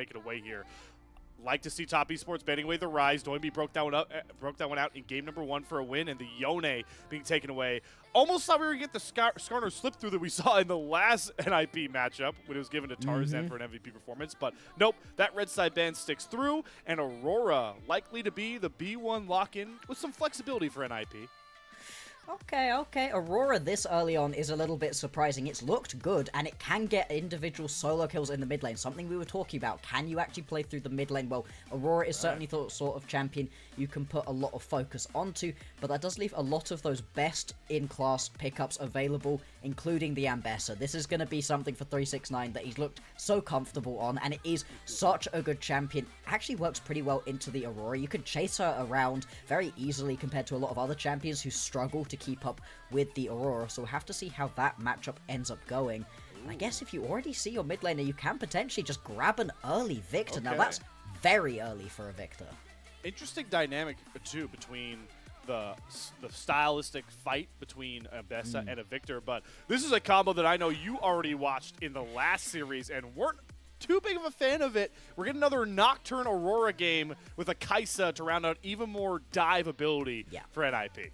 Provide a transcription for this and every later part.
take it away here. Like to see Top Esports banning away the Rise. Doinby broke that one out in game number 1 for a win, and the Yone being taken away. Almost thought we were going to get the Skarner slip through that we saw in the last NIP matchup when it was given to Tarzan for an MVP performance. But nope, that red side ban sticks through, and Aurora likely to be the B1 lock-in with some flexibility for NIP. Okay. Aurora this early on is a little bit surprising. It's looked good, and it can get individual solo kills in the mid lane, something we were talking about. Can you actually play through the mid lane? Well, Aurora is certainly the sort of champion you can put a lot of focus onto, but that does leave a lot of those best in-class pickups available, including the Ambessa. This is going to be something for 369 that he's looked so comfortable on, and it is such a good champion. Actually works pretty well into the Aurora. You could chase her around very easily compared to a lot of other champions who struggle to keep up with the Aurora, so we'll have to see how that matchup ends up going. And I guess if you already see your mid laner, you can potentially just grab an early Victor. Okay. Now that's very early for a Victor. Interesting dynamic, too, between the stylistic fight between a Bessa and a Victor, but this is a combo that I know you already watched in the last series and weren't too big of a fan of it. We're getting another Nocturne Aurora game with a Kai'Sa to round out even more dive ability for NIP.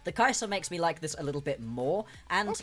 The Kai'Sa makes me like this a little bit more, and,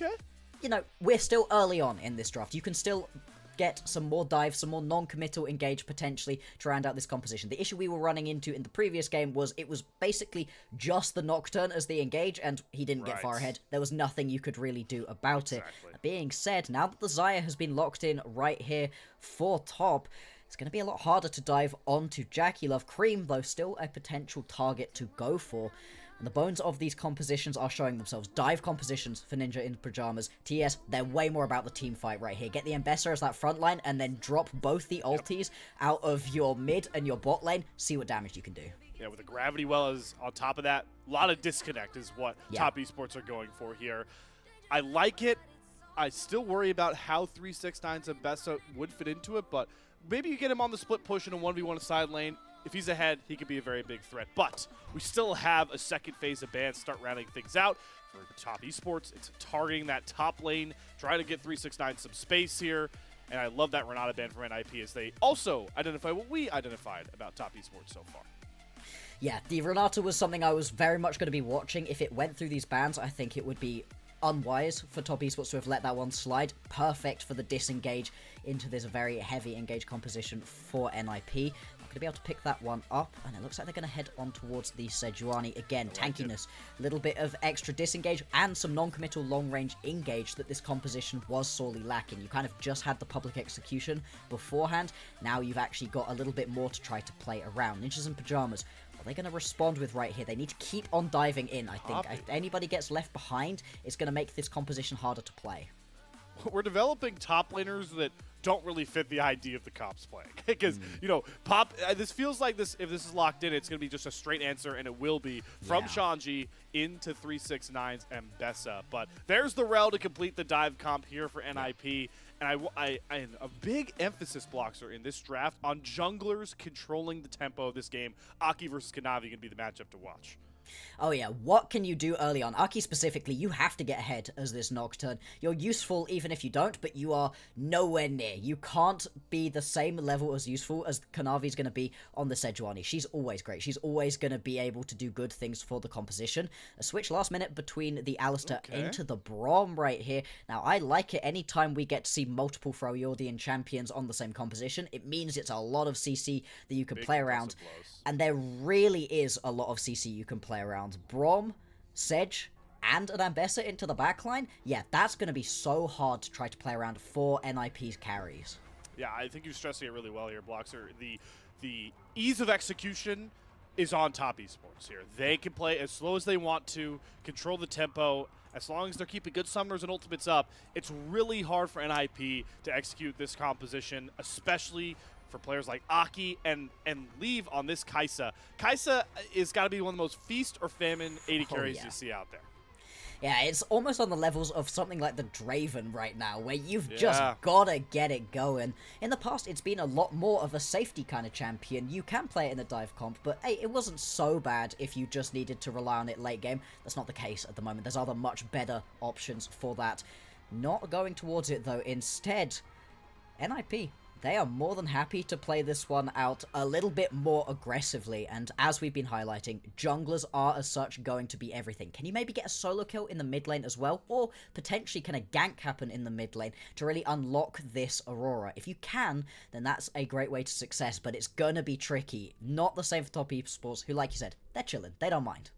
you know, we're still early on in this draft. You can still get some more dive, some more non-committal engage potentially to round out this composition. The issue we were running into in the previous game was it was basically just the Nocturne as the engage, and he didn't get far ahead. There was nothing you could really do about it. That being said, now that the Xayah has been locked in right here for top, it's going to be a lot harder to dive onto JackeyLove. Creme, though, still a potential target to go for. And the bones of these compositions are showing themselves. Dive compositions for Ninja in Pyjamas. TES, they're way more about the team fight right here. Get the Ambessa as that front line, and then drop both the ultis out of your mid and your bot lane. See what damage you can do. Yeah, with the gravity well as on top of that, a lot of disconnect is what Top Esports are going for here. I like it. I still worry about how 369's Ambessa would fit into it, but maybe you get him on the split push in a 1v1 side lane. If he's ahead, he could be a very big threat. But we still have a second phase of bans start rounding things out. For Top Esports, it's targeting that top lane, trying to get 369 some space here. And I love that Renata ban from NIP as they also identify what we identified about Top Esports so far. Yeah, the Renata was something I was very much going to be watching. If it went through these bans, I think it would be unwise for Top Esports to have let that one slide. Perfect for the disengage into this very heavy engage composition for NIP. Not going to be able to pick that one up, and it looks like they're going to head on towards the Sejuani again. Tankiness, a little bit of extra disengage and some non-committal long-range engage that this composition was sorely lacking. You kind of just had the public execution beforehand. Now you've actually got a little bit more to try to play around. Ninjas in Pyjamas, what are they going to respond with right here? They need to keep on diving in, I think. If anybody gets left behind, it's going to make this composition harder to play. We're developing top laners that don't really fit the idea of the comps playing. Because, you know, this feels like this. If this is locked in, it's going to be just a straight answer, and it will be from Shanji into 369's Ambessa. But there's the rel to complete the dive comp here for NIP. And a big emphasis, Bloxer, in this draft on junglers controlling the tempo of this game. Aki versus Kanavi going to be the matchup to watch. Oh yeah, what can you do early on? Aki specifically, you have to get ahead as this Nocturne. You're useful even if you don't, but you are nowhere near. You can't be the same level as useful as Kanavi's going to be on the Sejuani. She's always great. She's always going to be able to do good things for the composition. A switch last minute between the Alistair into the Braum right here. Now, I like it anytime we get to see multiple Freljordian champions on the same composition. It means it's a lot of CC that you can play around. And there really is a lot of CC you can play around. Braum, Sedge, and an Ambessa into the backline, yeah, that's going to be so hard to try to play around for NIP's carries. Yeah, I think you're stressing it really well here, Bloxer. The ease of execution is on Top Esports here. They can play as slow as they want to, control the tempo. As long as they're keeping good summoners and ultimates up, it's really hard for NIP to execute this composition, especially for players like Aki and leave on this Kai'Sa. Kai'Sa is got to be one of the most feast or famine AD carries you see out there. Yeah, it's almost on the levels of something like the Draven right now, where you've just got to get it going. In the past, it's been a lot more of a safety kind of champion. You can play it in the dive comp, but hey, it wasn't so bad if you just needed to rely on it late game. That's not the case at the moment. There's other much better options for that. Not going towards it, though. Instead, NIP, they are more than happy to play this one out a little bit more aggressively, and as we've been highlighting, junglers are as such going to be everything. Can you maybe get a solo kill in the mid lane as well, or potentially can a gank happen in the mid lane to really unlock this Aurora? If you can, then that's a great way to success, but it's gonna be tricky. Not the same for top esports, who, like you said, they're chilling, they don't mind.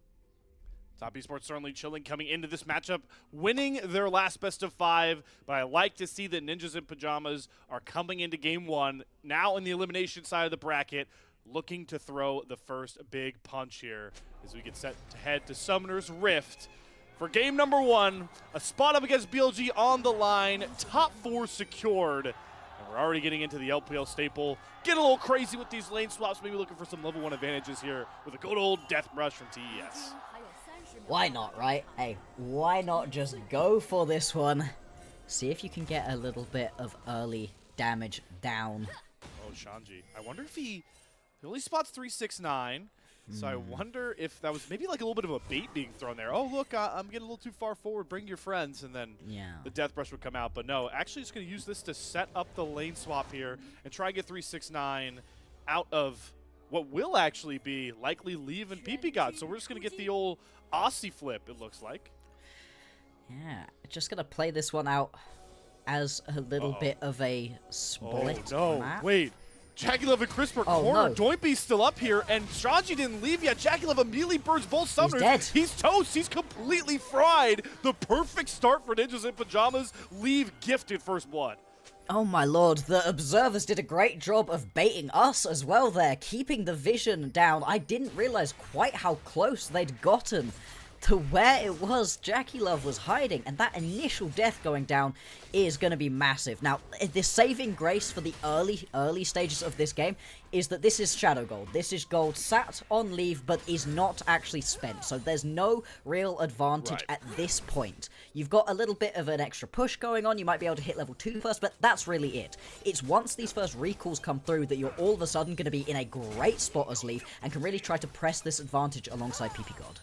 Top Esports certainly chilling coming into this matchup, winning their last best of 5, but I like to see that Ninjas in Pyjamas are coming into game 1, now in the elimination side of the bracket, looking to throw the first big punch here as we get set to head to Summoner's Rift for game number 1, a spot up against BLG on the line, top 4 secured, and we're already getting into the LPL staple. Get a little crazy with these lane swaps, maybe looking for some level 1 advantages here with a good old Death Rush from TES. Why not, right? Hey, why not just go for this one? See if you can get a little bit of early damage down. Oh, Shanji. I wonder if he only spots 369. So I wonder if that was maybe like a little bit of a bait being thrown there. Oh, look, I'm getting a little too far forward. Bring your friends. And then the Death Brush would come out. But no, actually just going to use this to set up the lane swap here and try and get 369 out of what will actually be likely leave and ppgod. So we're just going to get the old Aussie flip, it looks like. Yeah, just going to play this one out as a little bit of a split map. Wait. JackeyLove and Crisp are cornered. Doinby's still up here, and Shanji didn't leave yet. JackeyLove immediately burns both summoners. He's dead. He's toast. He's completely fried. The perfect start for Ninjas in Pyjamas. Leave gifted first blood. Oh my lord, the observers did a great job of baiting us as well there, keeping the vision down. I didn't realize quite how close they'd gotten to where it was JackeyLove was hiding, and that initial death going down is going to be massive. Now, the saving grace for the early stages of this game is that this is Shadow Gold. This is gold sat on leave, but is not actually spent, so there's no real advantage at this point. You've got a little bit of an extra push going on. You might be able to hit level 2 first, but that's really it. It's once these first recalls come through that you're all of a sudden going to be in a great spot as leave and can really try to press this advantage alongside ppgod.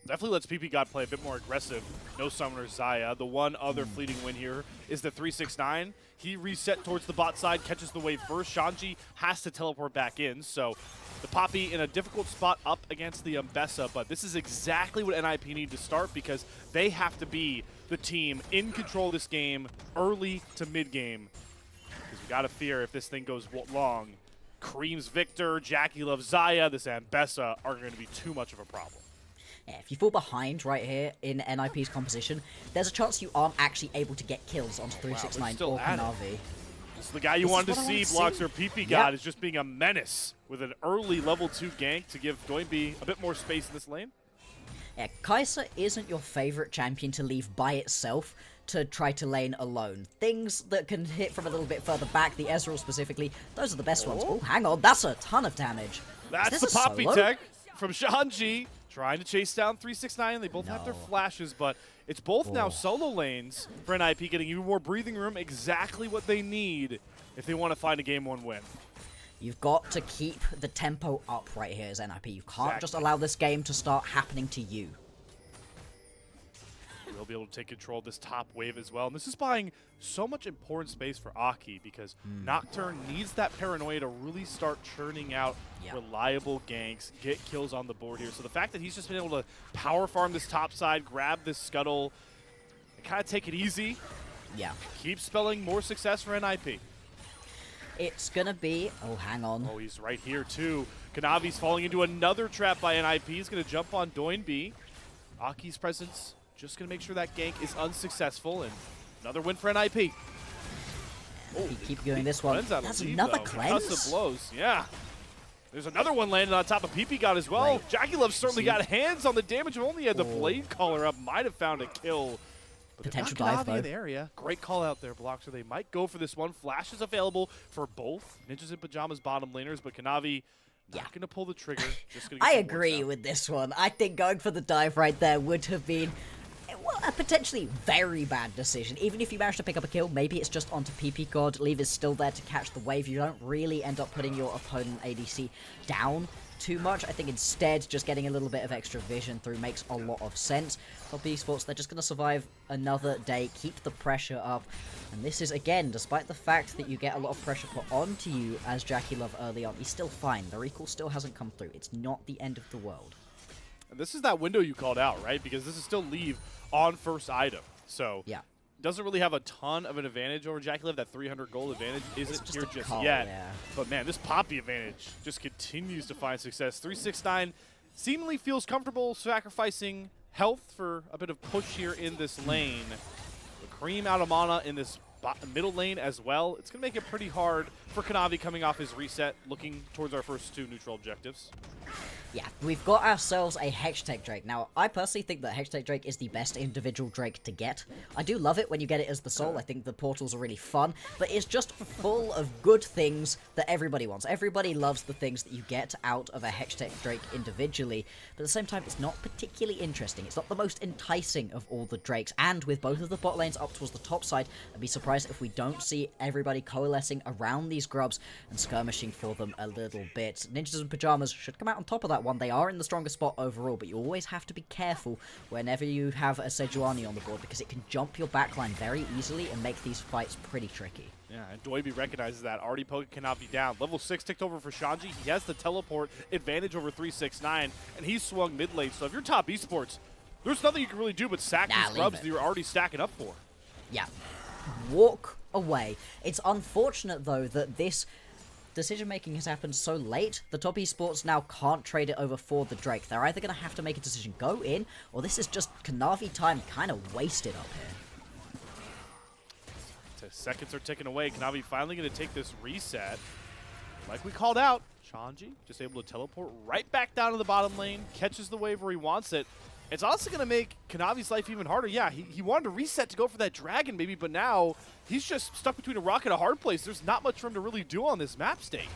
Definitely lets ppgod play a bit more aggressive. No summoner Xayah. The one other fleeting win here is the 369. He reset towards the bot side, catches the wave first. Shanji has to teleport back in, so the Poppy in a difficult spot up against the Mbessa, but this is exactly what NIP need to start because they have to be the team in control of this game early to mid-game. Because we gotta fear if this thing goes long, Creme's Victor, JackeyLove, Xayah, this Mbessa are going to be too much of a problem. Yeah, if you fall behind right here in NIP's composition, there's a chance you aren't actually able to get kills onto 369 or Kanavi. This is the guy you wanted to see, Bloxer. ppgod is just being a menace with an early level 2 gank to give Doinby a bit more space in this lane. Yeah, Kai'Sa isn't your favorite champion to leave by itself to try to lane alone. Things that can hit from a little bit further back, the Ezreal specifically, those are the best ones. Oh, hang on, that's a ton of damage. That's the Poppy tech from Shanji. Trying to chase down 369. They both have their flashes, but it's both now solo lanes for NIP, getting even more breathing room, exactly what they need if they want to find a Game 1 win. You've got to keep the tempo up right here as NIP. You can't just allow this game to start happening to you. We'll be able to take control of this top wave as well. And this is buying so much important space for Aki because Nocturne needs that paranoia to really start churning out reliable ganks, get kills on the board here. So the fact that he's just been able to power farm this top side, grab this scuttle, and kind of take it easy, keep spelling more success for NIP. It's going to be... Oh, hang on. Oh, he's right here too. Kanavi's falling into another trap by NIP. He's going to jump on Doinby. Aki's presence just going to make sure that gank is unsuccessful, and another win for NIP. Oh, keep doing this one. That's another cleanse. Blows. Yeah. There's another one landing on top of ppgod as well. JackeyLove certainly got hands on the damage. If only he had the blade caller up, might have found a kill. But potential dive, though. In the area. Great call out there, Bloxer. They might go for this one. Flash is available for both Ninjas in Pyjamas bottom laners, but Kanavi not going to pull the trigger. Just gonna get I agree with this one. I think going for the dive right there would have been a potentially very bad decision. Even if you manage to pick up a kill, maybe it's just onto ppgod. Leave is still there to catch the wave. You don't really end up putting your opponent ADC down too much. I think instead just getting a little bit of extra vision through makes a lot of sense. Top Esports, they're just going to survive another day, keep the pressure up. And this is, again, despite the fact that you get a lot of pressure put onto you as JackeyLove early on, he's still fine. The recall still hasn't come through. It's not the end of the world. And this is that window you called out, right? Because this is still leave on first item. So yeah, doesn't really have a ton of an advantage over JackeyLove. That 300 gold advantage isn't here just yet. Yeah. But man, this Poppy advantage just continues to find success. 369 seemingly feels comfortable sacrificing health for a bit of push here in this lane. The Creme out of mana in this middle lane as well. It's going to make it pretty hard for Kanavi coming off his reset, looking towards our first 2 neutral objectives. Yeah, we've got ourselves a Hextech Drake. Now, I personally think that Hextech Drake is the best individual Drake to get. I do love it when you get it as the soul. I think the portals are really fun, but it's just full of good things that everybody wants. Everybody loves the things that you get out of a Hextech Drake individually, but at the same time, it's not particularly interesting. It's not the most enticing of all the Drakes, and with both of the bot lanes up towards the top side, I'd be surprised if we don't see everybody coalescing around these grubs and skirmishing for them a little bit. Ninjas and Pyjamas should come out on top of that one. They are in the stronger spot overall, but you always have to be careful whenever you have a Sejuani on the board, because it can jump your backline very easily and make these fights pretty tricky. Yeah, and Doiby recognizes that. Already poking Kanavi down. Level 6 ticked over for Shanji. He has the teleport advantage over 369, and he's swung mid lane. So if you're top esports, there's nothing you can really do but sack these grubs that you're already stacking up for. Yeah. Walk away. It's unfortunate, though, that this decision-making has happened so late, the top esports now can't trade it over for the Drake. They're either going to have to make a decision, go in, or this is just Kanavi time kind of wasted up here. Seconds are ticking away. Kanavi finally going to take this reset. Like we called out, Shanji just able to teleport right back down to the bottom lane, catches the wave where he wants it. It's honestly going to make Kanavi's life even harder. Yeah, he wanted to reset to go for that dragon maybe, but now he's just stuck between a rock and a hard place. There's not much for him to really do on this map state.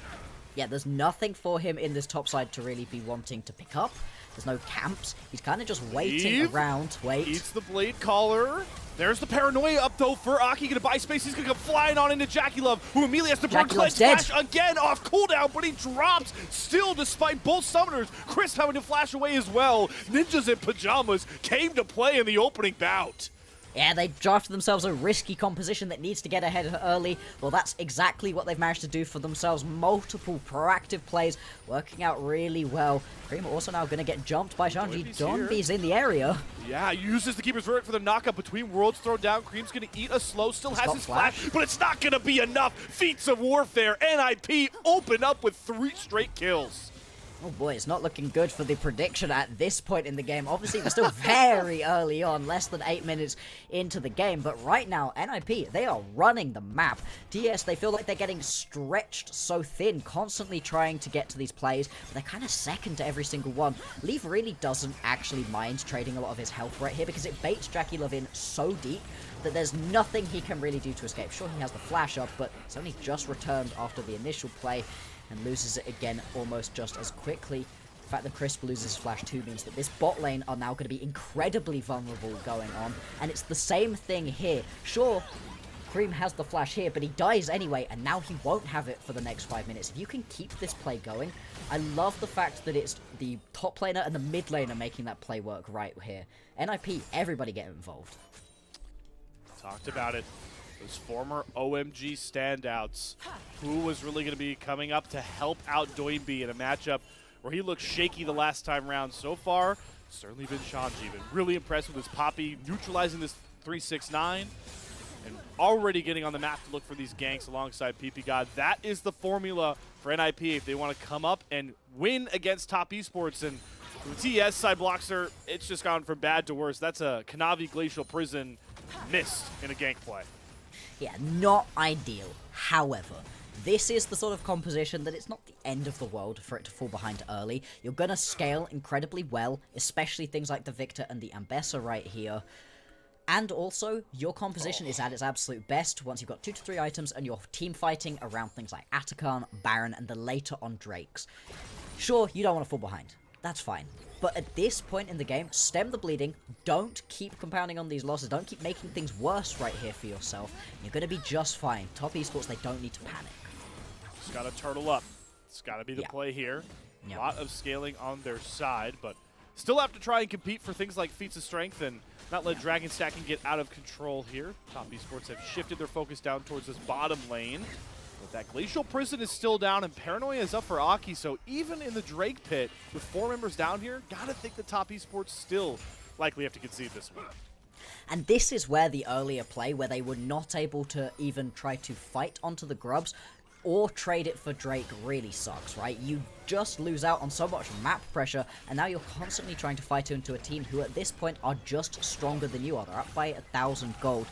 Yeah, there's nothing for him in this top side to really be wanting to pick up. There's no camps. He's kind of just waiting around. Wait. Eats the blade caller. There's the paranoia up though for Aki. Gonna buy space. He's gonna come flying on into JackeyLove, who immediately has to burn Cleanse Flash again off cooldown, but he drops still despite both summoners. Chris having to flash away as well. Ninjas and Pyjamas came to play in the opening bout. Yeah, they drafted themselves a risky composition that needs to get ahead early. Well, that's exactly what they've managed to do for themselves. Multiple proactive plays, working out really well. Creme also now going to get jumped by Shanji. Doiby's in the area. Yeah, uses the Keeper's Verdict for the knockup between worlds thrown down. Creme's going to eat a slow, still has his flash, but it's not going to be enough. Feats of warfare. neny open up with 3 straight kills. Oh boy, it's not looking good for the prediction at this point in the game. Obviously, we're still very early on, less than 8 minutes into the game. But right now, neny, they are running the map. TES, they feel like they're getting stretched so thin, constantly trying to get to these plays. But they're kind of second to every single one. Leaf really doesn't actually mind trading a lot of his health right here, because it baits JackeyLove in so deep that there's nothing he can really do to escape. Sure, he has the flash up, but it's only just returned after the initial play, and loses it again almost just as quickly. The fact that Crisp loses his flash too means that this bot lane are now going to be incredibly vulnerable going on, and it's the same thing here. Sure, Creme has the flash here, but he dies anyway, and now he won't have it for the next 5 minutes. If you can keep this play going, I love the fact that it's the top laner and the mid laner making that play work right here. neny, everybody get involved. Talked about it. Those former OMG standouts. Who was really going to be coming up to help out Doiby in a matchup where he looked shaky the last time round? So far, certainly been Shanji. Been really impressed with his Poppy, neutralizing this 369, and already getting on the map to look for these ganks alongside ppgod. That is the formula for neny if they want to come up and win against top esports. And the TES side, Bloxer, it's just gone from bad to worse. That's a Kanavi Glacial Prison missed in a gank play. Yeah, not ideal. However, this is the sort of composition that it's not the end of the world for it to fall behind early. You're going to scale incredibly well, especially things like the Victor and the Ambessa right here. And also, your composition is at its absolute best once you've got 2 to 3 items and you're team fighting around things like Atakan, Baron, and the later on Drakes. Sure, you don't want to fall behind. That's fine. But at this point in the game, stem the bleeding. Don't keep compounding on these losses. Don't keep making things worse right here for yourself. You're going to be just fine. Top esports, they don't need to panic. Just got to turtle up. It's got to be the play here. A lot of scaling on their side, but still have to try and compete for things like feats of strength and not let dragon stacking get out of control here. Top Esports have shifted their focus down towards this bottom lane. But that Glacial Prison is still down, and Paranoia is up for Aki, so even in the Drake pit, with 4 members down here, gotta think the Top Esports still likely have to concede this one. And this is where the earlier play, where they were not able to even try to fight onto the grubs, or trade it for Drake really sucks, right? You just lose out on so much map pressure, and now you're constantly trying to fight into a team who at this point are just stronger than you are. They're up by 1,000 gold,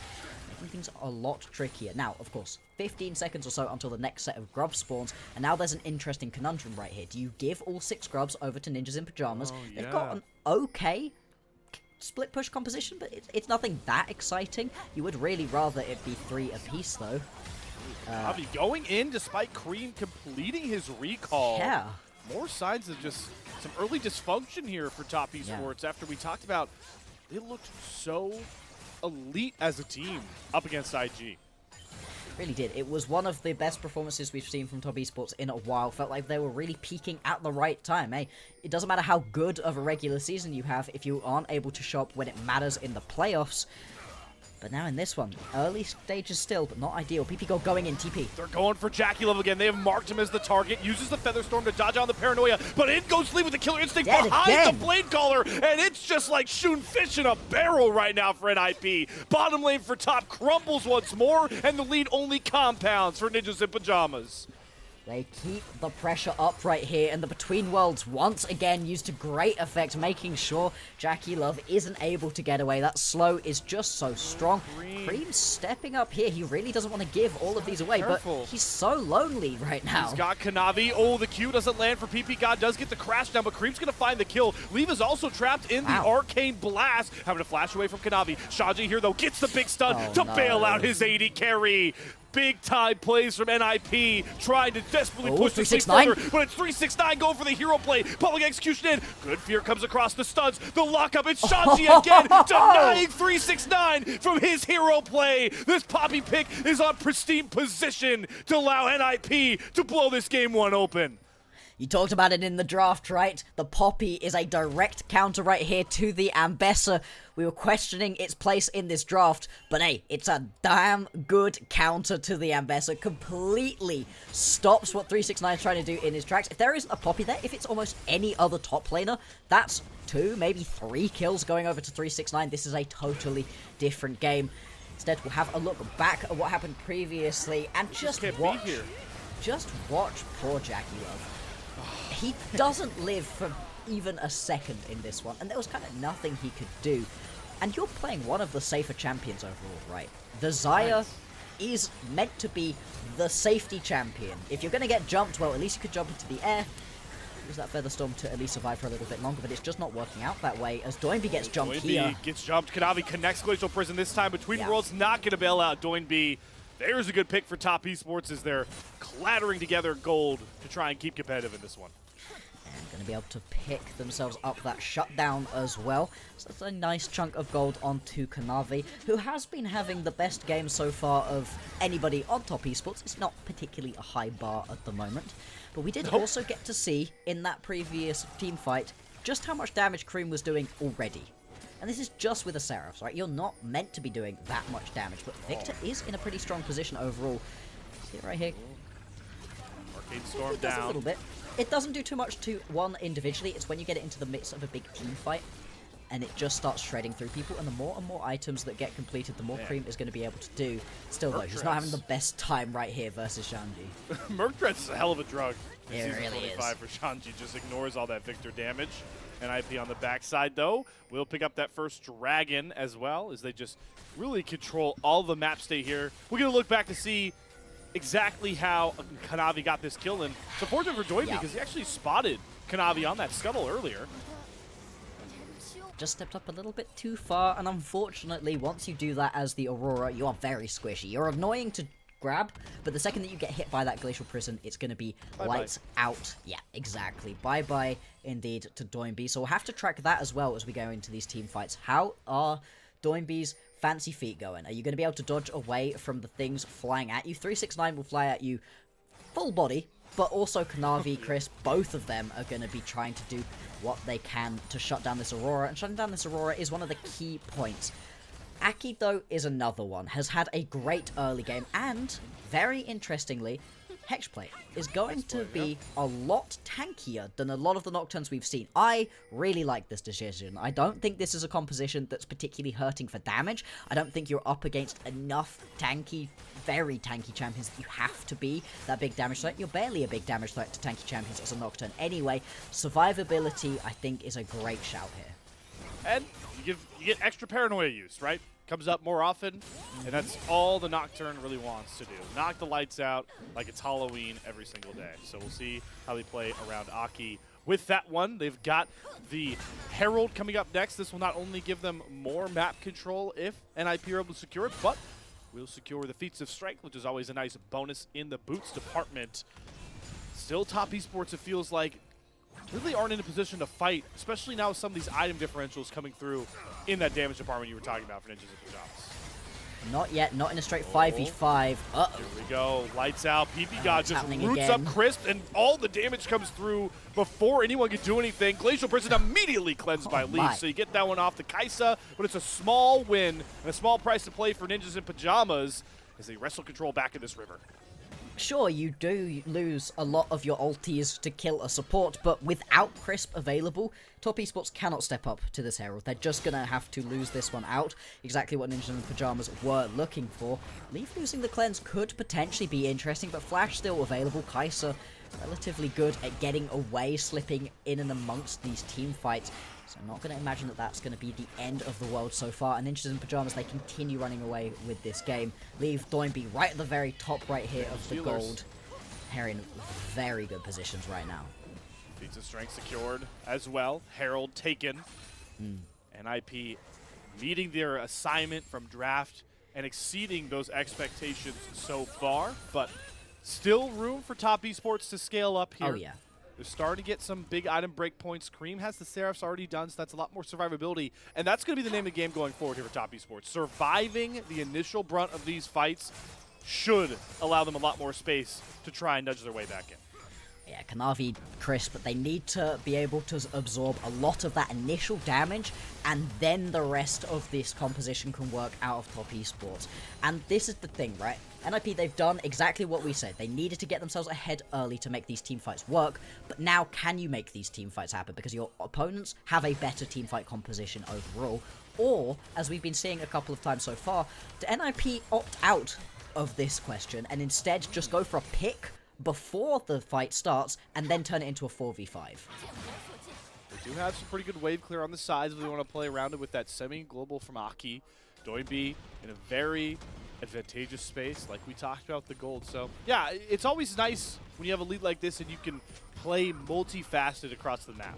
making things a lot trickier. Now, of course, 15 seconds or so until the next set of grub spawns, and now there's an interesting conundrum right here. Do you give all 6 grubs over to Ninjas in Pyjamas? Oh, yeah. They've got an okay split push composition, but it's nothing that exciting. You would really rather it be 3 apiece, though. Kanavi going in despite Creme completing his recall. Yeah. More signs of just some early dysfunction here for Top Esports after we talked about they looked so elite as a team up against IG. Really did. It was one of the best performances we've seen from Top Esports in a while. Felt like they were really peaking at the right time. Hey, it doesn't matter how good of a regular season you have if you aren't able to show up when it matters in the playoffs. But now in this one, early stages still, but not ideal. ppgod going in, TP. They're going for JackeyLove again. They have marked him as the target, uses the Featherstorm to dodge on the Paranoia, but in goes Lee with the Killer Instinct behind the Blade Caller, and it's just like shooting fish in a barrel right now for NIP. Bottom lane for top crumbles once more, and the lead only compounds for Ninjas in Pyjamas. They keep the pressure up right here, and the Between Worlds once again used to great effect, making sure JackeyLove isn't able to get away. That slow is just so strong. Creme's stepping up here. He really doesn't want to give all of these away, but he's so lonely right now. He's got Kanavi. Oh, the Q doesn't land for ppgod. Does get the crash down, but Creme's going to find the kill. Leave is also trapped in the Arcane Blast, having to flash away from Kanavi. Shanji here, though, gets the big stun to bail out his AD carry. Big time plays from NIP, trying to desperately push the sleep further, but it's 369 going for the hero play. Public execution in. Good Fear comes across the studs. The lockup, it's Shanji again, denying 369 from his hero play. This Poppy pick is on pristine position to allow NIP to blow this game 1 open. You talked about it in the draft, right? The Poppy is a direct counter right here to the Ambessa. We were questioning its place in this draft, but hey, it's a damn good counter to the Ambessa. Completely stops what 369 is trying to do in his tracks. If there isn't a Poppy there, if it's almost any other top laner, that's 2, maybe 3 kills going over to 369. This is a totally different game. Instead, we'll have a look back at what happened previously and just watch poor JackeyLove. He doesn't live for even a second in this one, and there was kind of nothing he could do. And you're playing one of the safer champions overall, right? The Xayah is meant to be the safety champion. If you're going to get jumped, well, at least you could jump into the air. Use that Featherstorm to at least survive for a little bit longer, but it's just not working out that way as Doinby gets jumped here. Gets jumped. Kanavi connects Glacial Prison this time. Between Worlds not going to bail out Doinby. There's a good pick for Top Esports as they're clattering together gold to try and keep competitive in this one. And going to be able to pick themselves up that shutdown as well. So that's a nice chunk of gold onto Kanavi, who has been having the best game so far of anybody on Top Esports. It's not particularly a high bar at the moment. But we did also get to see in that previous team fight just how much damage Creme was doing already. And this is just with a Seraphs, right? You're not meant to be doing that much damage, but Victor is in a pretty strong position overall. See it right here. Arcade Storm it does down. A little bit. It doesn't do too much to one individually. It's when you get it into the midst of a big team fight, and it just starts shredding through people. And the more and more items that get completed, the more Creme is going to be able to do. Still, though, he's not having the best time right here versus Shanji. Mercrest is a hell of a drug. It really is. For Shanji, just ignores all that Victor damage. NIP on the backside, though, will pick up that first dragon as well, as they just really control all the map state here. We're going to look back to see exactly how Kanavi got this kill, and it's unfortunate for Doinby because he actually spotted Kanavi on that scuttle earlier. Just stepped up a little bit too far, and unfortunately, once you do that as the Aurora, you are very squishy. You're annoying to grab, but the second that you get hit by that Glacial Prison, it's going to be lights out. Yeah, exactly. Bye-bye, indeed, to Doinby. So we'll have to track that as well as we go into these team fights. How are Doinby's fancy feet going? Are you going to be able to dodge away from the things flying at you? 369 will fly at you full body, but also Kanavi, Chris, both of them are going to be trying to do what they can to shut down this Aurora, and shutting down this Aurora is one of the key points. Aki, though, is another one, has had a great early game, and, very interestingly, Hexplate is going to be a lot tankier than a lot of the Nocturnes we've seen. I really like this decision. I don't think this is a composition that's particularly hurting for damage. I don't think you're up against enough tanky, very tanky champions that you have to be that big damage threat. You're barely a big damage threat to tanky champions as a Nocturne. Anyway, survivability, I think, is a great shout here. And you get extra paranoia use, right? Comes up more often, and that's all the Nocturne really wants to do. Knock the lights out like it's Halloween every single day. So we'll see how they play around Aki. With that one, they've got the Herald coming up next. This will not only give them more map control if NIP are able to secure it, but will secure the Feats of Strength, which is always a nice bonus in the boots department. Still top esports, it feels like, really aren't in a position to fight, especially now with some of these item differentials coming through in that damage department you were talking about for Ninjas and Pyjamas. Not yet, not in a straight 5v5. Uh-oh. Here we go, lights out, ppgod just roots up Crisp, and all the damage comes through before anyone can do anything. Glacial Prison immediately cleansed by Leaf, so you get that one off the Kaisa, but it's a small win and a small price to play for Ninjas in Pyjamas as they wrestle control back in this river. Sure, you do lose a lot of your ultis to kill a support, but without Crisp available, top esports cannot step up to this Herald. They're just going to have to lose this one out. Exactly what Ninjas in Pyjamas were looking for. Leaf losing the cleanse could potentially be interesting, but Flash still available. Kaisa relatively good at getting away, slipping in and amongst these team fights. So I'm not going to imagine that that's going to be the end of the world so far. And Ninjas in Pyjamas, they continue running away with this game. Leave Doinby right at the very top right here of the gold. They're in very good positions right now. Feats of Strength secured as well. Herald taken. NIP meeting their assignment from draft and exceeding those expectations so far. But still room for top esports to scale up here. Oh, yeah. They're starting to get some big item break points. Creme has the Seraphs already done, so that's a lot more survivability. And that's going to be the name of the game going forward here for top esports. Surviving the initial brunt of these fights should allow them a lot more space to try and nudge their way back in. Yeah, Kanavi, Crisp, they need to be able to absorb a lot of that initial damage, and then the rest of this composition can work out of top esports. And this is the thing, right? NIP, they've done exactly what we said. They needed to get themselves ahead early to make these teamfights work, but now can you make these teamfights happen? Because your opponents have a better teamfight composition overall, or, as we've been seeing a couple of times so far, do NIP opt out of this question and instead just go for a pick before the fight starts and then turn it into a 4v5? They do have some pretty good wave clear on the sides if they want to play around it with that semi-global from Aki. Doinby in a very advantageous space like we talked about the gold. So yeah, it's always nice when you have a lead like this and you can play multifaceted across the map.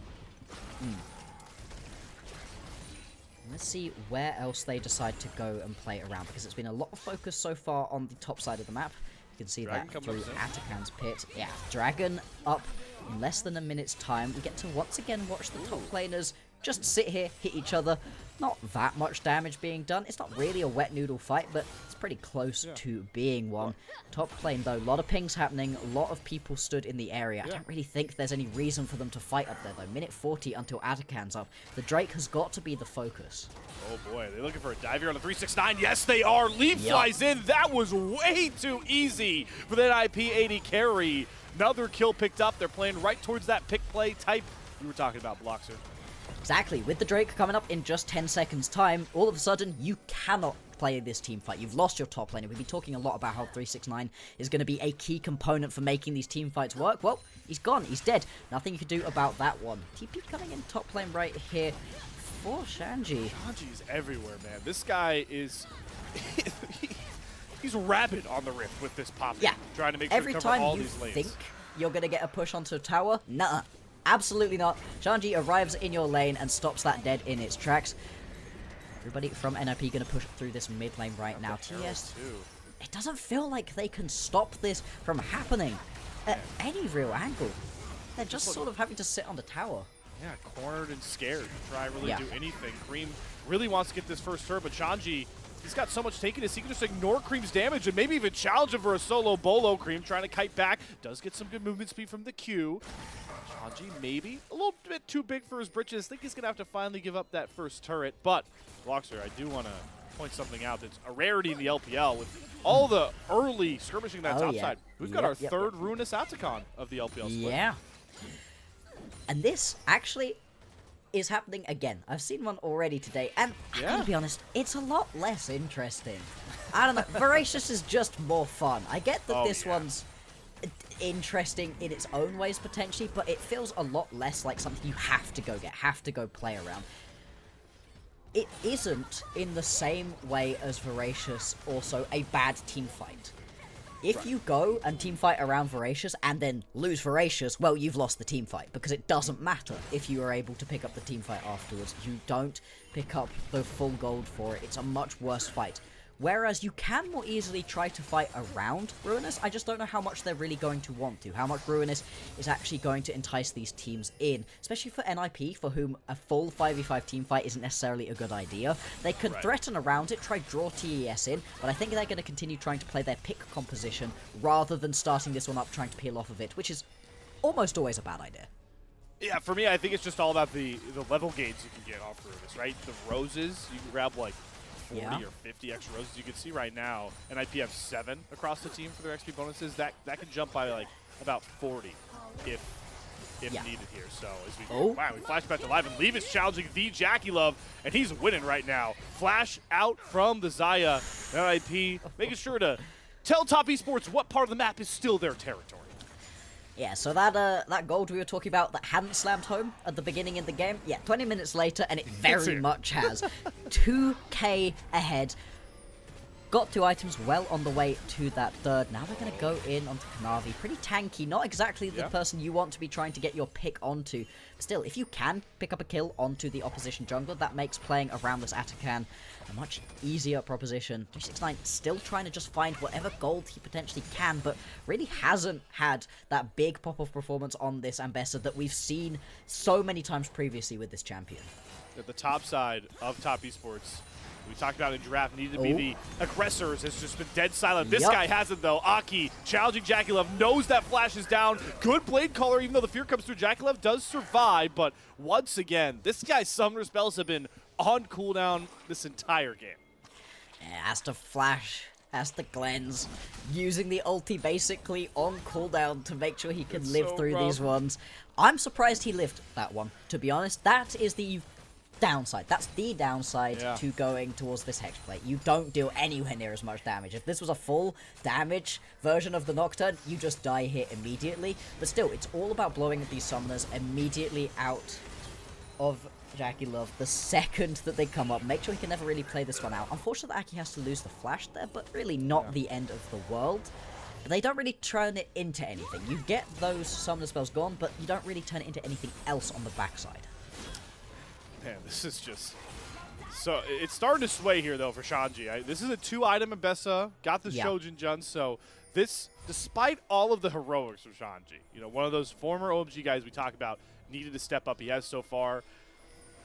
Let's see where else they decide to go and play around, because it's been a lot of focus so far on the top side of the map. You can see Dragon that through Atakan's pit. Yeah, Dragon up in less than a minute's time. We get to once again watch the top laners just sit here, hit each other. Not that much damage being done. It's not really a wet noodle fight, but it's pretty close to being one. Top lane, though, a lot of pings happening. A lot of people stood in the area. I don't really think there's any reason for them to fight up there, though. Minute 40 until Atakan's up. The Drake has got to be the focus. Oh, boy. They're looking for a dive here on the 369. Yes, they are. Leap flies in. That was way too easy for that IP80 carry. Another kill picked up. They're playing right towards that pick play type we were talking about, Bloxer. Exactly. With the Drake coming up in just 10 seconds time, all of a sudden, you cannot play this team fight. You've lost your top laner. We've been talking a lot about how 369 is going to be a key component for making these team fights work. Well, he's gone. He's dead. Nothing you can do about that one. TP coming in top lane right here for Shanji. Shanji is everywhere, man. This guy is... he's rabid on the rift with this pop. Yeah. Trying to make sure to cover all these lanes. Every time you think you're going to get a push onto a tower, nuh-uh. Absolutely not. Shanji arrives in your lane and stops that dead in its tracks. Everybody from NIP going to push through this mid lane right now. TES, it doesn't feel like they can stop this from happening at any real angle. They're just sort of having to sit on the tower. Yeah, cornered and scared to try really do anything. Creme really wants to get this first turn, but Shanji he's got so much taken as he can just ignore Creme's damage and maybe even challenge him for a solo bolo. Creme trying to kite back. Does get some good movement speed from the Q. Shanji maybe a little bit too big for his britches. Think he's going to have to finally give up that first turret. But, Bloxer, I do want to point something out that's a rarity in the LPL with all the early skirmishing that top side. We've got our third Ruinous Atacon of the LPL split. Yeah. And this actually is happening again. I've seen one already today, and I gotta be honest, it's a lot less interesting. I don't know, Voracious is just more fun. I get that this one's interesting in its own ways potentially, but it feels a lot less like something you have to go get, have to go play around. It isn't in the same way as Voracious also a bad team fight. If you go and team fight around Voracious and then lose Voracious, well, you've lost the team fight, because it doesn't matter if you are able to pick up the team fight afterwards. You don't pick up the full gold for it. It's a much worse fight. Whereas you can more easily try to fight around Ruinous. I just don't know how much they're really going to want to. How much Ruinous is actually going to entice these teams in. Especially for NIP, for whom a full 5v5 team fight isn't necessarily a good idea. They could threaten around it, try draw TES in, but I think they're going to continue trying to play their pick composition rather than starting this one up trying to peel off of it, which is almost always a bad idea. Yeah, for me, I think it's just all about the level gains you can get off Ruinous, right? The roses, you can grab like 40 or 50 extra roses. You can see right now, NIP have 7 across the team for their XP bonuses. That can jump by like about 40 if needed here. So as we we flash back to live, and Leave is challenging the JackeyLove, and he's winning right now. Flash out from the Xayah. NIP making sure to tell Top Esports what part of the map is still their territory. Yeah, so that gold we were talking about that hadn't slammed home at the beginning in the game, 20 minutes later, and it very much has. 2k ahead. Got 2 items well on the way to that third. Now they're going to go in onto Kanavi. Pretty tanky, not exactly the person you want to be trying to get your pick onto. But still, if you can pick up a kill onto the opposition jungler, that makes playing around this Atacon a much easier proposition. 369 still trying to just find whatever gold he potentially can, but really hasn't had that big pop-off performance on this Ambessa that we've seen so many times previously with this champion. At the top side of Top Esports, we talked about in draft, needed to be the aggressors, has just been dead silent. This guy hasn't, though. Aki challenging JackeyLove, knows that flash is down. Good blade caller, even though the fear comes through. JackeyLove does survive, but once again, this guy's summoner spells have been on cooldown this entire game. Has to flash, has to cleanse, using the ulti basically on cooldown to make sure he can live through these ones. I'm surprised he lived that one, to be honest. That is the downside. That's the downside to going towards this Hexblade. You don't deal anywhere near as much damage. If this was a full damage version of the Nocturne, you just die here immediately. But still, it's all about blowing these summoners immediately out of JackeyLove the second that they come up. Make sure he can never really play this one out. Unfortunately, Aki has to lose the flash there, but really not the end of the world. But they don't really turn it into anything. You get those summoner spells gone, but you don't really turn it into anything else on the backside. Man, this is just... So, it's starting to sway here, though, for Shanji. This is a 2-item Ambessa, got the Shojin Jun, so this, despite all of the heroics of Shanji, you know, one of those former OMG guys we talk about, needed to step up. He has so far.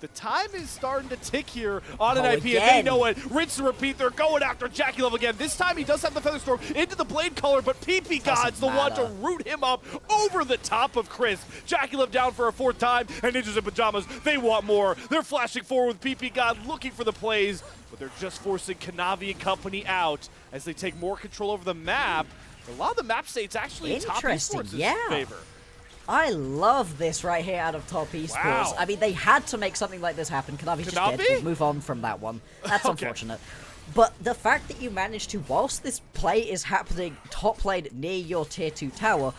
The time is starting to tick here on NIP, and they know it. Rinse and repeat, they're going after JackeyLove again. This time he does have the Featherstorm into the Blade Color, but ppgod's the one to root him up over the top of Chris. JackeyLove down for a 4th time, and Ninjas in Pyjamas, they want more. They're flashing forward with ppgod, looking for the plays, but they're just forcing Kanavi and company out as they take more control over the map. A lot of the map states actually in Top Esports' favor. I love this right here out of Top Esports. I mean, they had to make something like this happen. Kanavi's just dead. We'll move on from that one. That's unfortunate. But the fact that you managed to, whilst this play is happening top lane near your tier 2 tower,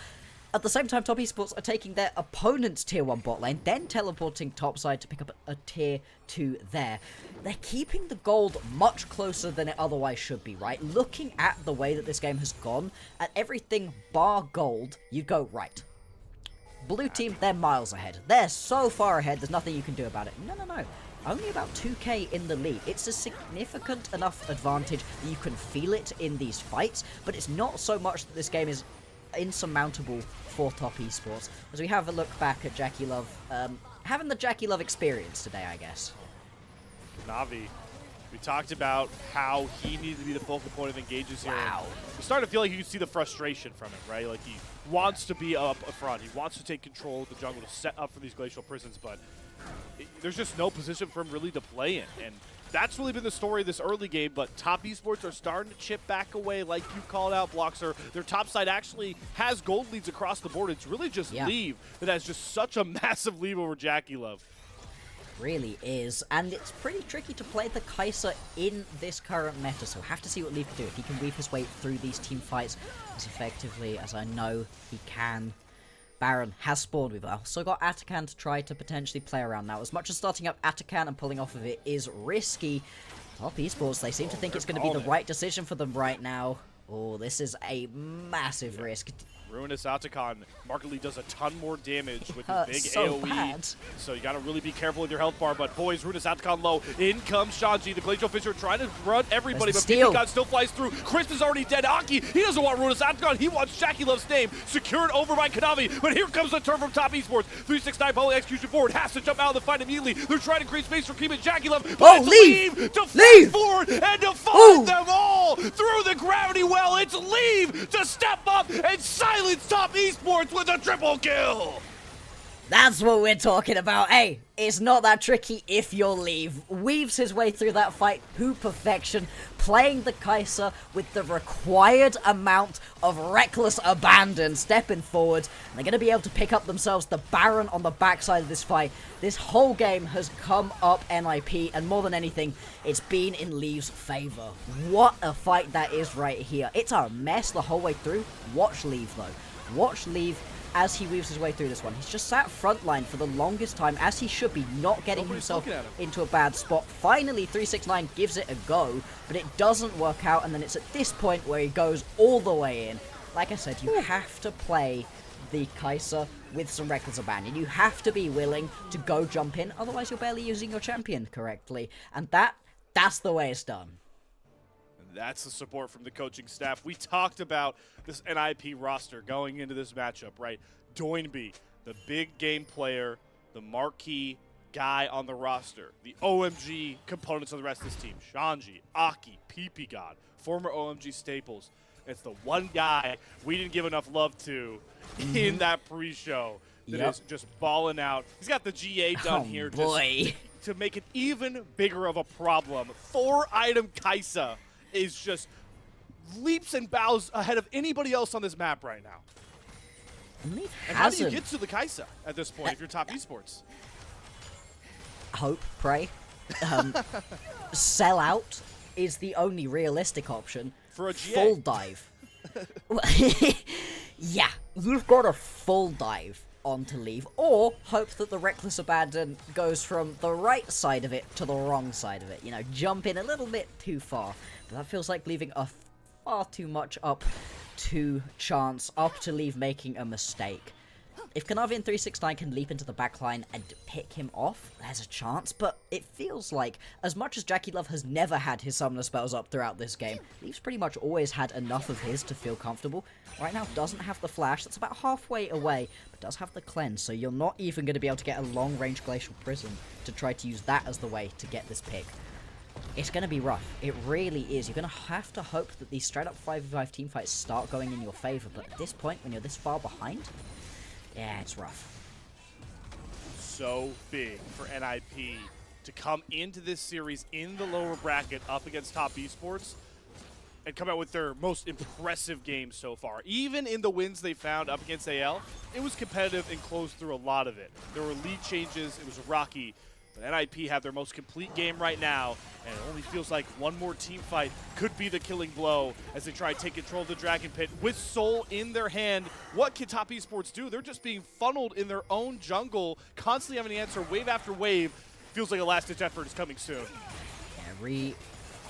at the same time Top Esports are taking their opponent's tier 1 bot lane, then teleporting topside to pick up a tier 2 there. They're keeping the gold much closer than it otherwise should be, right? Looking at the way that this game has gone, at everything bar gold, you go, right. Blue team, they're miles ahead. They're so far ahead, there's nothing you can do about it. No. Only about 2k in the lead. It's a significant enough advantage that you can feel it in these fights, but it's not so much that this game is insurmountable for Top Esports. As we have a look back at JackeyLove, having the JackeyLove experience today, I guess. Navi We talked about how he needed to be the focal point of engages here. Wow. You're starting to feel like you can see the frustration from it, right? Like he wants to be up front. He wants to take control of the jungle to set up for these glacial prisons, but there's just no position for him really to play in. And that's really been the story of this early game, but top esports are starting to chip back away, like you called out, Bloxer. Their top side actually has gold leads across the board. It's really just Leave that has just such a massive lead over JackeyLove. Really is, and it's pretty tricky to play the Kai'Sa in this current meta, so we'll have to see what Leaf can do. If he can weave his way through these team fights as effectively as I know he can. Baron has spawned. We've also got Atakan to try to potentially play around. Now, as much as starting up Atakan and pulling off of it is risky, top esports, they seem to think it's going to be the right decision for them right now. Oh, this is a massive risk. Ruinous Atakan markedly does a ton more damage with his big so AoE. Bad. So you got to really be careful with your health bar. But boys, Ruinous Atakan low. In comes Shanji, the Glacial Fisher, trying to run everybody, but ppgod still flies through. Chris is already dead. Aki, he doesn't want Ruinous Atakan. He wants JackeyLove's name secured over by Kanavi. But here comes the turn from top esports. 369 pulling execution forward. Has to jump out of the fight immediately. They're trying to create space for Creme and JackeyLove. But Leave to fly forward and to find them all through the gravity well. It's Leave to step up and silence top esports with a triple kill. That's what we're talking about. Hey, it's not that tricky if you'll Leave. Weaves his way through that fight to perfection, playing the Kai'Sa with the required amount of reckless abandon, stepping forward. And they're going to be able to pick up themselves the Baron on the backside of this fight. This whole game has come up NIP, and more than anything, it's been in Leave's favor. What a fight that is right here. It's a mess the whole way through. Watch Leave, though. Watch Leave as he weaves his way through this one. He's just sat frontline for the longest time, as he should be, not getting himself into a bad spot. Finally, 369 gives it a go, but it doesn't work out, and then it's at this point where he goes all the way in. Like I said, you have to play the Kai'Sa with some reckless abandon. You have to be willing to go jump in, otherwise you're barely using your champion correctly. And that's the way it's done. That's the support from the coaching staff. We talked about this NIP roster going into this matchup, right? Doinby, the big game player, the marquee guy on the roster, the OMG components of the rest of this team, Shanji, Aki, ppgod, former OMG staples. It's the one guy we didn't give enough love to in that pre-show that is just balling out. He's got the GA done here to make it even bigger of a problem. 4-item Kai'Sa is just leaps and bows ahead of anybody else on this map right now. And how do you get to the Kai'Sa at this point if you're top esports? Hope, pray. Sell out is the only realistic option. For a GA. Full dive. Yeah, you've got a full dive onto Leave, or hope that the reckless abandon goes from the right side of it to the wrong side of it. You know, jump in a little bit too far. But that feels like leaving a far too much up to chance, up to Leave making a mistake. If Kanavi and 369 can leap into the backline and pick him off, there's a chance, but it feels like, as much as JackeyLove has never had his summoner spells up throughout this game, Leave's pretty much always had enough of his to feel comfortable. Right now, doesn't have the flash, that's about halfway away, but does have the cleanse, so you're not even going to be able to get a long-range Glacial Prison to try to use that as the way to get this pick. It's going to be rough. It really is. You're going to have to hope that these straight-up 5v5 teamfights start going in your favor, but at this point, when you're this far behind, yeah, it's rough. So big for NIP to come into this series in the lower bracket up against top esports and come out with their most impressive game so far. Even in the wins they found up against AL, it was competitive and closed through a lot of it. There were lead changes, it was rocky, but NIP have their most complete game right now, and it only feels like one more team fight could be the killing blow as they try to take control of the Dragon Pit with Soul in their hand. What can top esports do? They're just being funneled in their own jungle, constantly having to answer wave after wave. Feels like a last-ditch effort is coming soon. Yeah,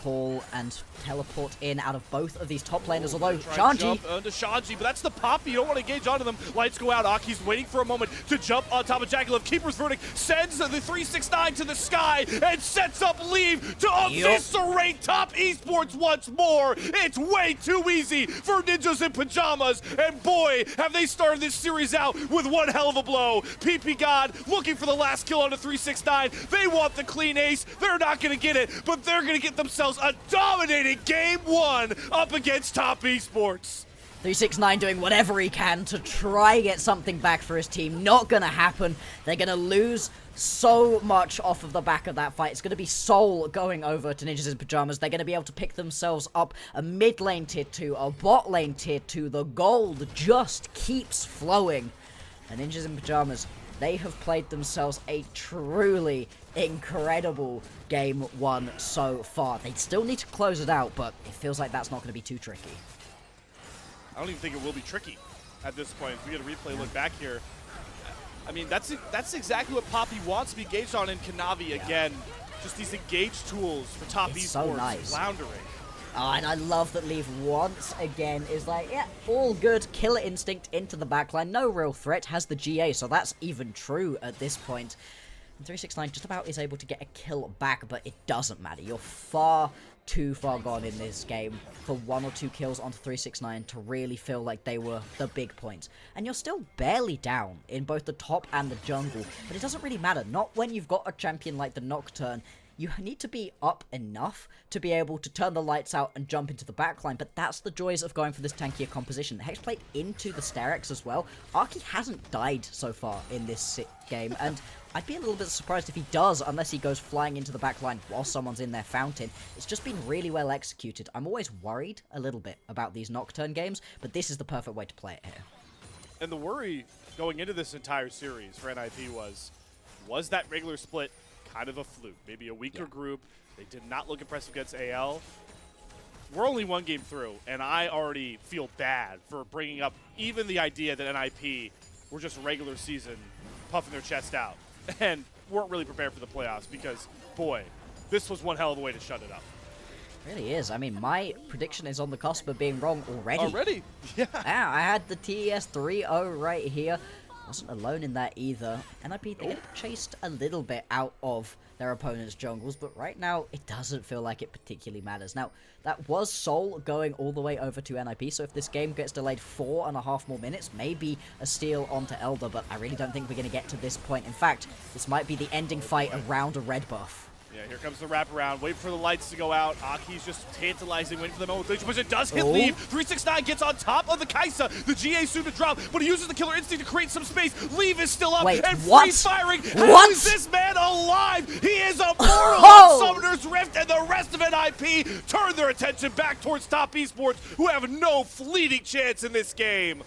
call and teleport in out of both of these top laners, although Shanji... Shanji... onto Shanji, but that's the Poppy. You don't want to engage onto them. Lights go out. Aki's waiting for a moment to jump on top of JackeyLove. Keeper's Verdict sends the 369 to the sky and sets up Leave to eviscerate top esports once more. It's way too easy for Ninjas in Pyjamas, and boy, have they started this series out with one hell of a blow. ppgod looking for the last kill on the 369. They want the clean ace. They're not going to get it, but they're going to get themselves a dominating game one up against top esports. 369 doing whatever he can to try get something back for his team. Not gonna happen. They're gonna lose so much off of the back of that fight. It's gonna be Soul going over to Ninjas in Pyjamas. They're gonna be able to pick themselves up a mid lane tier 2, a bot lane tier 2. The gold just keeps flowing. And Ninjas in Pyjamas, they have played themselves a truly incredible game one so far. They still need to close it out, but it feels like that's not gonna be too tricky. I don't even think it will be tricky at this point. If we get a replay look back here, I mean, that's exactly what Poppy wants to be engaged on in Kanavi again. Just these engaged tools for top esports, so nice. Floundering. Oh, and I love that Leave once again is like, yeah, all good, killer instinct into the backline, no real threat, has the GA, so that's even true at this point. And 369 just about is able to get a kill back, but it doesn't matter. You're far too far gone in this game for 1 or 2 kills onto 369 to really feel like they were the big points. And you're still barely down in both the top and the jungle, but it doesn't really matter. Not when you've got a champion like the Nocturne. You need to be up enough to be able to turn the lights out and jump into the backline, but that's the joys of going for this tankier composition. Hexplate into the Sterex as well. Arky hasn't died so far in this game, and I'd be a little bit surprised if he does, unless he goes flying into the backline while someone's in their fountain. It's just been really well executed. I'm always worried a little bit about these Nocturne games, but this is the perfect way to play it here. And the worry going into this entire series for NIP was that regular split kind of a fluke, maybe a weaker group. They did not look impressive against AL. We're only one game through, and I already feel bad for bringing up even the idea that NIP were just regular season puffing their chest out and weren't really prepared for the playoffs because, boy, this was one hell of a way to shut it up. It really is. I mean, my prediction is on the cusp of being wrong already. Already? Yeah. I had the TES 3-0 right here. Wasn't alone in that either. NIP, they get chased a little bit out of their opponent's jungles, but right now it doesn't feel like it particularly matters. Now, that was Soul going all the way over to NIP, so if this game gets delayed 4.5 more minutes, maybe a steal onto Elder, but I really don't think we're going to get to this point. In fact, this might be the ending fight around a red buff. Yeah, here comes the wraparound. Wait for the lights to go out. Aki's just tantalizing, waiting for the moment. But it does hit Leave. 369 gets on top of the Kaisa. The GA soon to drop, but he uses the killer instinct to create some space. Leave is still up and freeze firing. How is this man alive? He is a mortal on Summoner's Rift, and the rest of NIP turn their attention back towards top esports, who have no fleeting chance in this game.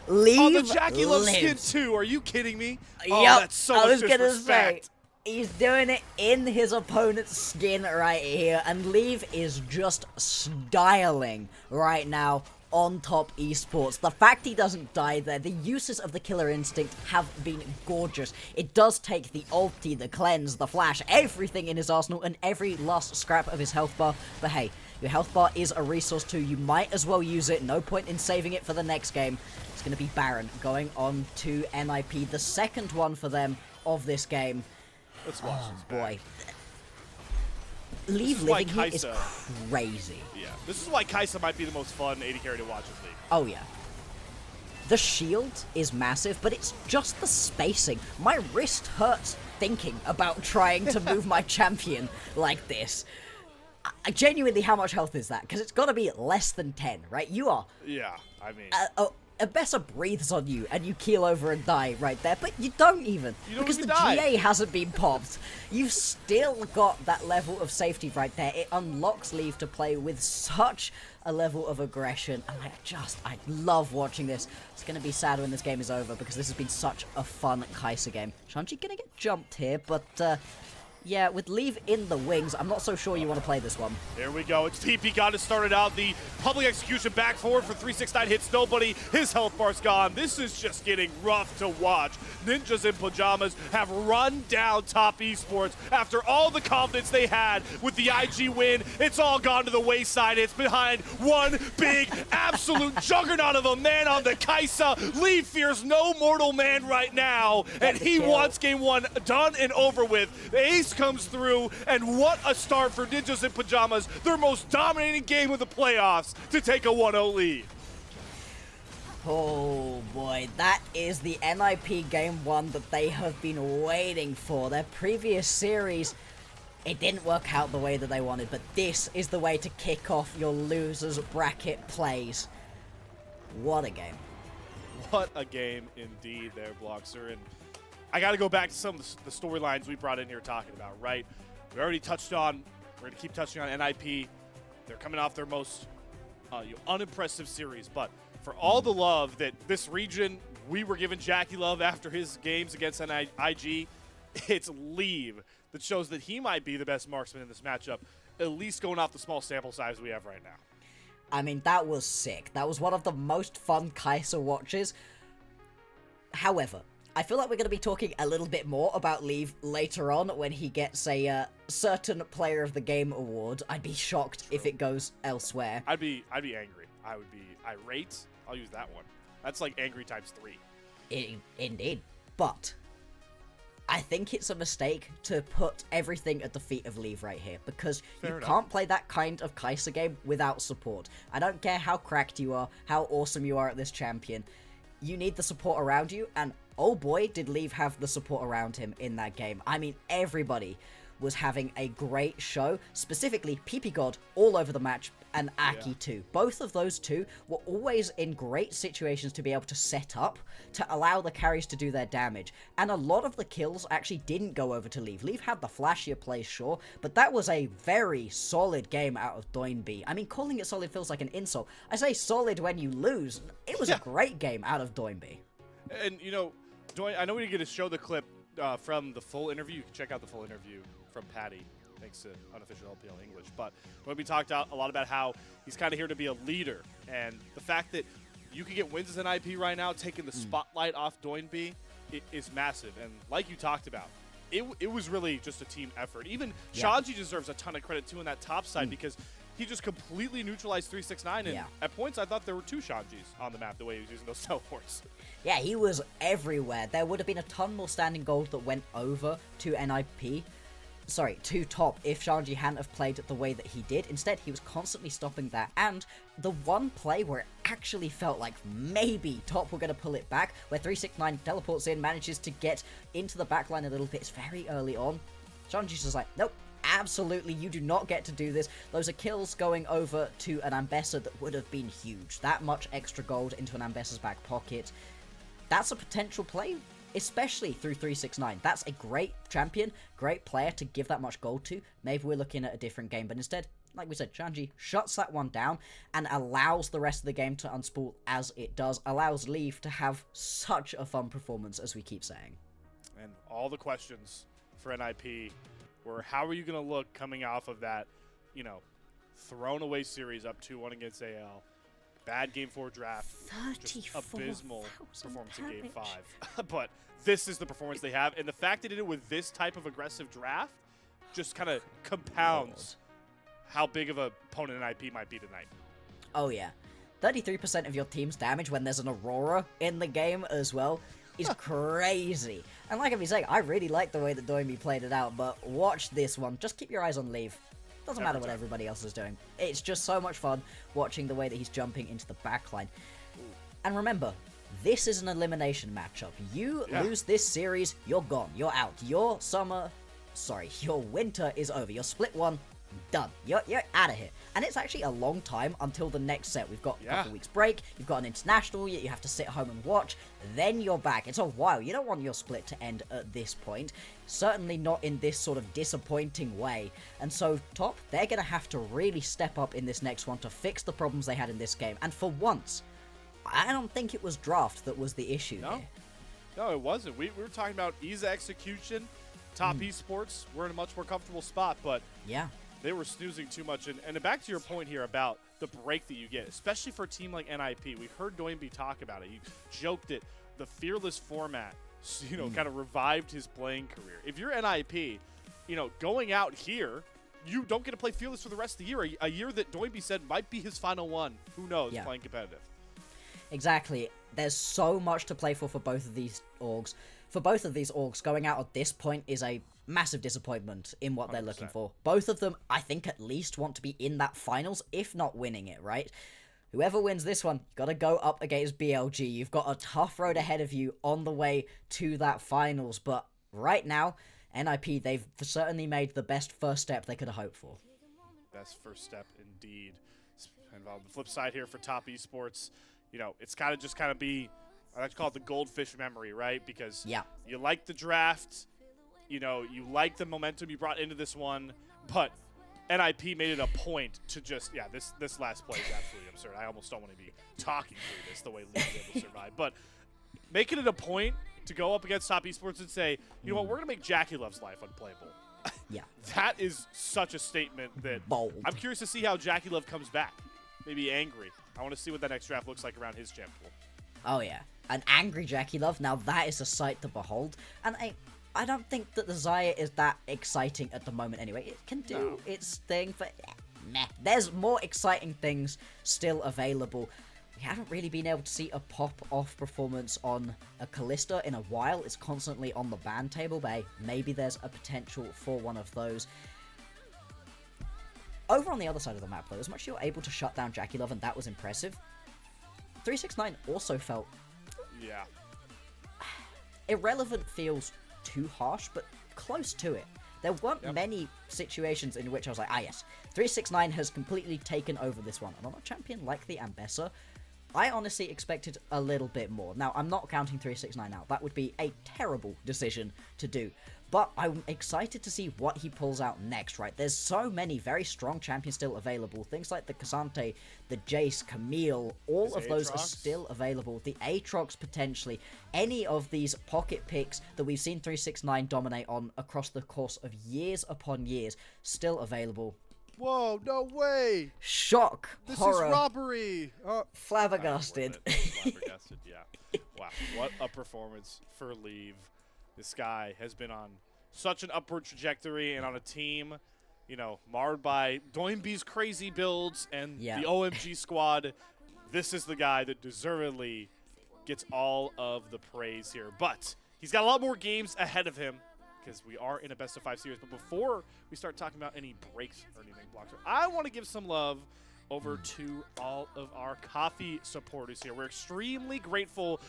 Leave on the JackeyLove skin too. Are you kidding me? Oh, yep, that's so much disrespect. He's doing it in his opponent's skin right here, and Leave is just styling right now on top esports. The fact he doesn't die there, the uses of the killer instinct have been gorgeous. It does take the ulti, the cleanse, the flash, everything in his arsenal, and every last scrap of his health bar. But hey, your health bar is a resource too. You might as well use it. No point in saving it for the next game. It's going to be Baron going on to NIP, the second one for them of this game. Let's watch this boy. Leave living here is crazy. Yeah, this is why Kaisa might be the most fun AD carry to watch in League. Oh, yeah. The shield is massive, but it's just the spacing. My wrist hurts thinking about trying to move my champion like this. Genuinely, how much health is that? Because it's got to be less than 10, right? You are... Yeah, I mean... Abessa breathes on you and you keel over and die right there, but you don't even. Because the GA hasn't been popped. You've still got that level of safety right there. It unlocks Leave to play with such a level of aggression, and I love watching this. It's going to be sad when this game is over because this has been such a fun Kaisa game. Shanji going to get jumped here, but Yeah, with Leave in the wings, I'm not so sure you want to play this one. Here we go. It's ppgod has started out the public execution back forward for 369. Hits nobody. His health bar's gone. This is just getting rough to watch. Ninjas in Pyjamas have run down Top Esports after all the confidence they had with the IG win. It's all gone to the wayside. It's behind one big absolute juggernaut of a man on the Kaisa. Leave fears no mortal man right now, and he wants game one done and over with. The ace comes through, and what a start for Ninjas in Pyjamas, their most dominating game of the playoffs, to take a 1-0 lead. Oh boy, that is the NIP game one that they have been waiting for. Their previous series, it didn't work out the way that they wanted, but this is the way to kick off your losers bracket plays. What a game. What a game indeed there, Bloxer. And I got to go back to some of the storylines we brought in here talking about, right? We already touched on, we're going to keep touching on NIP. They're coming off their most unimpressive series, but for all the love that this region, we were giving JackeyLove after his games against IG, it's Leave that shows that he might be the best marksman in this matchup, at least going off the small sample size we have right now. I mean, that was sick. That was one of the most fun Kaisa watches. However, I feel like we're going to be talking a little bit more about Leave later on when he gets a certain Player of the Game award. I'd be shocked if it goes elsewhere. I'd be angry. I would be irate. I'll use that one. That's like angry times 3. Indeed. But I think it's a mistake to put everything at the feet of Leave right here, because you can't play that kind of Kaisa game without support. I don't care how cracked you are, how awesome you are at this champion. You need the support around you, and oh boy, did Leave have the support around him in that game. I mean, everybody was having a great show, specifically ppgod all over the match, and Aki too. Both of those two were always in great situations to be able to set up, to allow the carries to do their damage. And a lot of the kills actually didn't go over to Leave. Leave had the flashier plays, sure, but that was a very solid game out of Doinby. I mean, calling it solid feels like an insult. I say solid when you lose. It was a great game out of Doinby. And, you know, I know we didn't get to show the clip from the full interview. You can check out the full interview from Patty, thanks to unofficial LPL English. But when we talked a lot about how he's kind of here to be a leader, and the fact that you can get wins as an IP right now, taking the spotlight off Doinby, is massive. And like you talked about, it was really just a team effort. Even Shanji deserves a ton of credit too on that top side, because he just completely neutralized 369, and at points I thought there were 2 Shanjis on the map the way he was using those teleports. Yeah, he was everywhere. There would have been a ton more standing gold that went over to NIP. Sorry, to Top if Shanji hadn't have played the way that he did. Instead, he was constantly stopping that. And the one play where it actually felt like maybe Top were going to pull it back, where 369 teleports in, manages to get into the backline a little bit. It's very early on. Shanji's just like, nope, absolutely, you do not get to do this. Those are kills going over to an Ambessa that would have been huge. That much extra gold into an Ambessa's back pocket. That's a potential play, especially through 369. That's a great champion, great player to give that much gold to. Maybe we're looking at a different game, but instead, like we said, Shanji shuts that one down and allows the rest of the game to unspool as it does, allows Leave to have such a fun performance, as we keep saying. And all the questions for NIP were, how are you going to look coming off of that, you know, thrown away series up 2-1 against AL? Bad Game 4 draft, just abysmal performance in Game 5. But this is the performance they have, and the fact that they did it with this type of aggressive draft just kind of compounds how big of a opponent an IP might be tonight. Oh yeah. 33% of your team's damage when there's an Aurora in the game as well is crazy. And like I've been saying, I really like the way that Doinby played it out, but watch this one. Just keep your eyes on Leave. Doesn't matter what everybody else is doing. It's just so much fun watching the way that he's jumping into the backline. And remember, this is an elimination matchup. You lose this series, you're gone. You're out. Your winter is over. Your split one, done. You're out of here. And it's actually a long time until the next set. We've got a couple weeks break. You've got an international. You have to sit home and watch. Then you're back. It's a while. You don't want your split to end at this point. Certainly not in this sort of disappointing way. And so Top, they're going to have to really step up in this next one to fix the problems they had in this game. And for once, I don't think it was draft that was the issue here. No, it wasn't. We were talking about ease of execution, Top Esports, we're in a much more comfortable spot, but yeah, they were snoozing too much. And back to your point here about the break that you get, especially for a team like NIP. We heard Doinby talk about it. He joked it. The fearless format, you know, kind of revived his playing career. If you're NIP, you know, going out here, you don't get to play fearless for the rest of the year. A year that Doinby said might be his final one. Who knows, playing competitive. Exactly. There's so much to play for both of these orgs. For both of these orgs, going out at this point is a massive disappointment in what 100%. They're looking for. Both of them, I think, at least want to be in that finals, if not winning it, right? Whoever wins this one, got to go up against BLG. You've got a tough road ahead of you on the way to that finals. But right now, NIP, they've certainly made the best first step they could have hoped for. Best first step, indeed. And on the flip side here for Top Esports, you know, it's got to just kind of be, I like to call it the goldfish memory, right? Because you like the draft, you know, you like the momentum you brought into this one, but NIP made it a point to just, this last play is absolutely absurd. I almost don't want to be talking through this the way Lee's able to survive. But making it a point to go up against Top Esports and say, you know what, we're going to make JackeyLove's life unplayable. Yeah. That is such a statement that bold. I'm curious to see how JackeyLove comes back. Maybe angry. I want to see what that next draft looks like around his champ pool. Oh, yeah. An angry JackeyLove, now that is a sight to behold. And I don't think that the Xayah is that exciting at the moment anyway. It can do its thing, but meh. There's more exciting things still available. We haven't really been able to see a pop-off performance on a Kalista in a while. It's constantly on the ban table, but hey, maybe there's a potential for one of those. Over on the other side of the map, though, as much as you're able to shut down JackeyLove, and that was impressive, 369 also felt... Yeah. Irrelevant feels too harsh, but close to it. There weren't many situations in which I was like, yes, 369 has completely taken over this one. And on a champion like the Ambessa, I honestly expected a little bit more. Now, I'm not counting 369 out. That would be a terrible decision to do. But I'm excited to see what he pulls out next, right? There's so many very strong champions still available. Things like the K'Sante, the Jace, Camille, all of those are still available. The Aatrox potentially. Any of these pocket picks that we've seen 369 dominate on across the course of years upon years, still available. Whoa, no way! Shock! This horror, is robbery! Flabbergasted. Flabbergasted, yeah. Wow, what a performance for Leave. This guy has been on such an upward trajectory and on a team, you know, marred by Doinby's crazy builds and the OMG squad. This is the guy that deservedly gets all of the praise here. But he's got a lot more games ahead of him because we are in a best-of-5 series. But before we start talking about any breaks or anything, Bloxer, I want to give some love over to all of our coffee supporters here. We're extremely grateful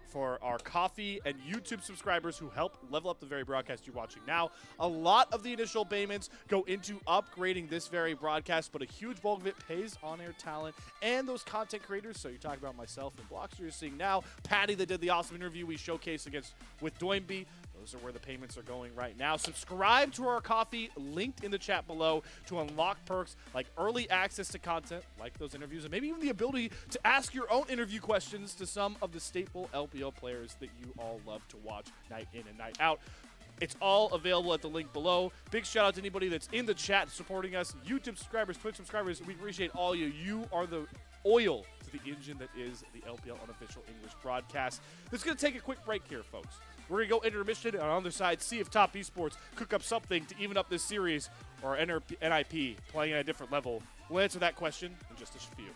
for our coffee and YouTube subscribers who help level up the very broadcast you're watching now. A lot of the initial payments go into upgrading this very broadcast, but a huge bulk of it pays on-air talent and those content creators. So you're talking about myself and Bloxer you're seeing now. Patty that did the awesome interview we showcased with Doinby. Those are where the payments are going right now. Subscribe to our coffee, linked in the chat below, to unlock perks like early access to content, like those interviews, and maybe even the ability to ask your own interview questions to some of the staple LPL players that you all love to watch night in and night out. It's all available at the link below. Big shout out to anybody that's in the chat supporting us, YouTube subscribers, Twitch subscribers. We appreciate all you. You are the oil to the engine that is the LPL unofficial English broadcast. This is going to take a quick break here, folks. We're going to go intermission, and on the other side, see if Top Esports cook up something to even up this series, or NIP playing at a different level. We'll answer that question in just a few.